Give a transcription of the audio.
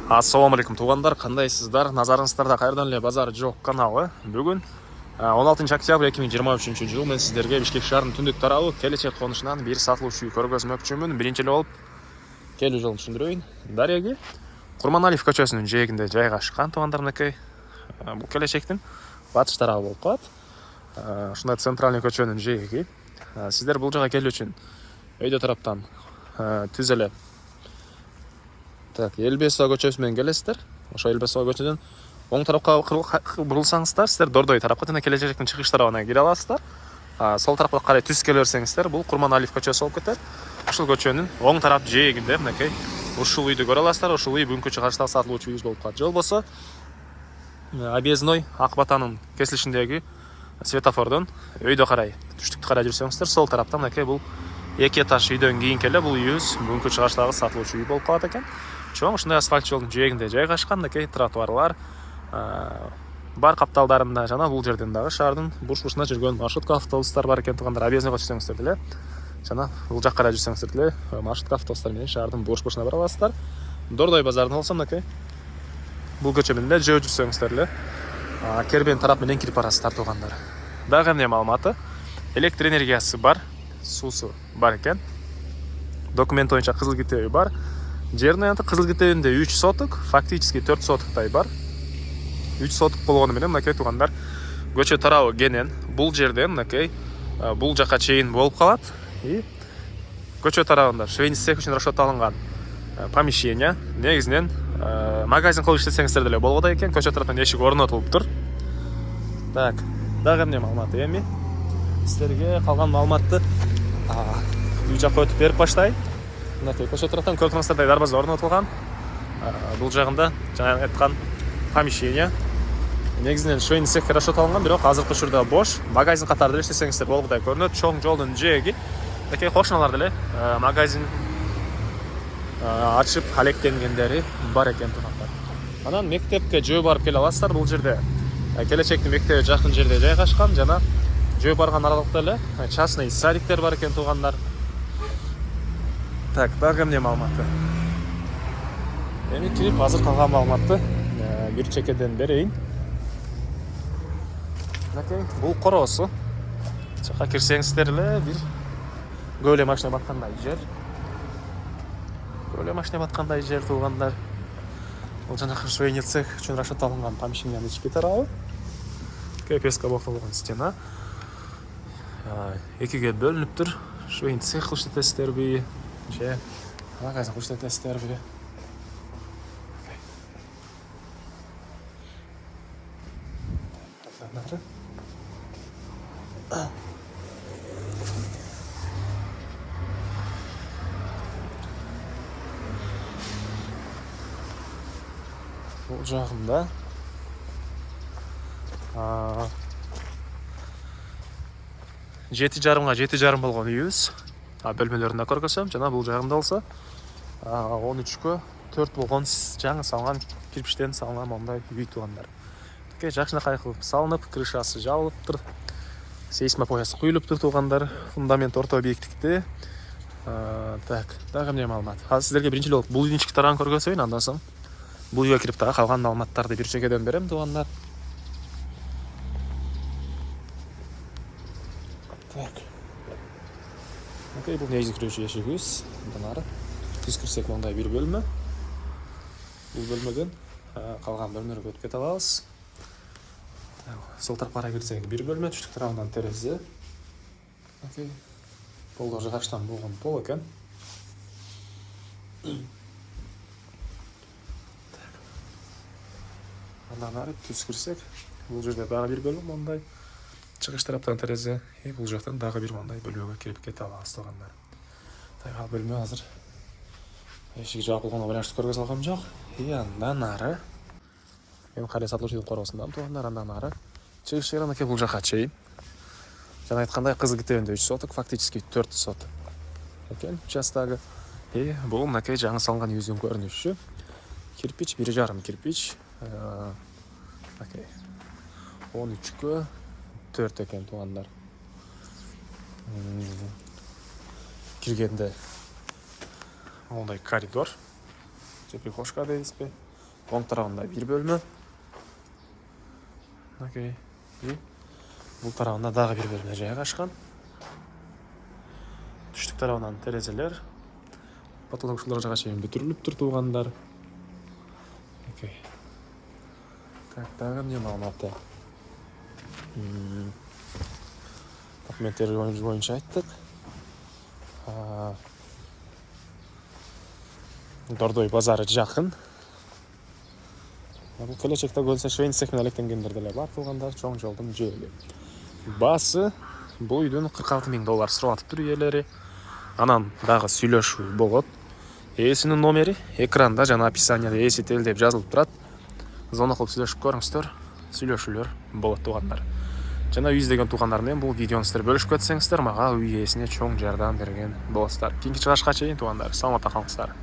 Ассаламу алейкум туугандар, кандайсыздар? Назарыңыздарда кайрадан эле базар жок каналы. Бүгүн 16 октябрь 2023 жыл мен сиздерге Бишкек шаарынын түндүк тарабы келечек конушунан бир сатылуучу үй көргөзмөкчүмүн. Биринчи эле болуп келүү жолун түшүндүрөйүн. Дареги Курманалиев көчөсүнүн жээгинде жайгашкан туугандармыкей. Бул келечектин батыш тарабы болуп калат. Ушундай центральный көчөнүн жээги. Сиздер бул жака келүү үчүн өйдө тараптан түз эле Элбесова көчөсүнөн келесиздер. Ошо Элбесова көчөдөн оң тарапка бурулсаңыздар, сиздер Дордой тарапка жана келечектин чыгыш тарабына кире аласыздар. Сол тарапка карай түз келе берсеңиздер, бул Курманалиев көчөсү болуп кетет. Ушул көчөнүн оң тарап жээгинде мынакей ушул үйдү көрө аласыздар. Ушул үй бүгүнкү чыгарышта сатылуучу үй болуп калат. Же болбосо Объездной Ак Батанын кесилишиндеги светофордон өйдө карай, түштүктү карай жүрсөңүздөр, сол тараптан мынакей бул 2 этаж үйдөн кийинки эле бул үйүбүз бүгүнкү чыгарыштагы сатылуучу үй болуп калат экен. Чоң ушундай асфальт жолдун жээгинде жайгашкан, мынакей тротуарлар бар капталдарында жана бул жерден дагы шаардын буш-бушуна жүргөн маршрутка автобустар бар экен туугандар. Объездныйга түшсөңүздөр деле жана бул жакка карай жүрсөңүздөр деле маршрутка автобустар менен шаардын буш-бушуна бара аласыздар. Дордой базарында болсо мынакей бул көчө менен эле жөө жүрсөңүздөр эле кербен тарап менен кирип барасыздар туугандар. Дагы эмне маалыматы? Электр энергиясы бар, суусу бар экен. Документ боюнча кызыл китеби бар. Жердин аянты кызыл китебинде 3 соток, фактически 4 сотоктай бар. 3 соток болгону менен мынакей туугандар көчө тарабы кенен. Бул жерден мынакей бул жака чейин болуп калат. И көчө тарабында швейный цех үчүн расчётталынган помещение, негизинен магазин кылып иштесеңиздер деле болот экен. Көчө тараптан эшик орнотулуптур. Так, дагы эмне маалыматы эми? Силерге калган маалыматты үй жакка өтүп берип баштайын. Мынакей көчө тараптан көрүңүздөрдөй дарбаза орнотулган. Бул жагында жана айткан помещение. Негизинен швейный цех расчётталынган, бирок азыркы учурда бош. Магазин катары деле иштесеңиздер болгудай көрүнөт. Чоң жолдун жээги. Мынакей кошуналар деле магазин ачып алектенгендери бар экен туугандар. Анан мектепке жөө барып келе аласыздар. Бул жерде келечектин мектеби жакын жерде жайгашкан жана жөө барган аралыкта эле частный садиктер бар экен туугандар. Так, дагы эмне маалыматы? Эми кирип азыр калган маалыматты бир чекеден берейин. Мынакей бул короосу. Жакка кирсеңиздер эле бир көөлө машина баткандай жер. Көөлө машина баткандай жер туугандар. Бул жанакы швейный цех үчүн расчётталынган помещениянын ички тарабы. Кепеска боктолгон стена. Экиге бөлүнүптүр. Швейный цех кылып иштетесиздерби? Же магазин кылып иштетесиздерби? Бул жагында 7,5 7,5 болгон үйүбүз. Бөлмөлөрүн да көргөзөм. Жана бул жагында болсо 13кө 4 болгон жаңы салган кирпичтен салган мондай үй туугандар. Такей жакшынакай кылып салынып, крышасы жабылыптыр. Сейсмопояс куюлуптур туугандар. Фундамент орто бийиктикте. Так, дагы эмне маалымат? Азыр сиздерге биринчи болуп бул үйдүн ички тарабын көргөзөйүн, андан соң бул үйгө кирип дагы калган маалыматтарды бир чекеден берем туугандар. Так. Окей, бул негизи кирүүчү эшигибиз. Мындан ары түз кирсек мондай бир бөлмө. Бул бөлмөдөн калган бөлмөлөргө өтүп кете алабыз. Сол тарапка карай кирсек бир бөлмө, түштүк тарабынан терезе. Окей. Полдор жыгачтан болгон пол экен. Андан ары түз кирсек, бул жерде дагы бир бөлмө мондай. Чыгыш тараптан терезе, бул жактан дагы бир мондай бөлмөгө кирип кете алабыз туугандар. Так, ал бөлмө азыр эшиги жабылгонго байланыштуу көргөзө алгам жок. Андан ары мен кайра сатылуучунун короосундамын туугандар. Андан ары чыгыш жери мынакей бул жакка чейин. Жана айткандай кызыл китебинде 3 соток, фактически 4 соток экен участогу. Бул мынакей жаңы салган үйүбүздүн көрүнүшү. Кирпич 1,5 кирпич. Окей. 13кө 4 экен туугандар. Киргенде мондай коридор. Прихожка дейбизби? оң тарабында bir бөлме. Окей. И бұл тарабында дағы bir бөлме жайғашқан. Түштік тарабынан терезелер. Потолок шуларға шейін бүтіріліп тұр туғандар. Окей. Так, тағы не мағлұматы? Документтер бойынша айттық. Дордой базары жақын. Бұл келешекте көрсе Швейцариядан әлектенгендерде бар туғандар, чоң жолдың жүйелі. Басы бұл үйден $46,000 сұратып тұр иелері. Анан дағы сүйлөшүү болот. Эсинин номери экранда жана описанияда эсител деп жазылып турат. Зона кылып сүйлөшүп көрүңүздөр, сүйлөшүүлөр болот тугандар. Жана үй издеген тугандар менен бул видеону сиздер бөлүшүп өтсөңүздөр, мага үй ээсине чоң жардам берген болосуздар. Кийинки чыгышка чейин тугандар, саламатта калыңыздар.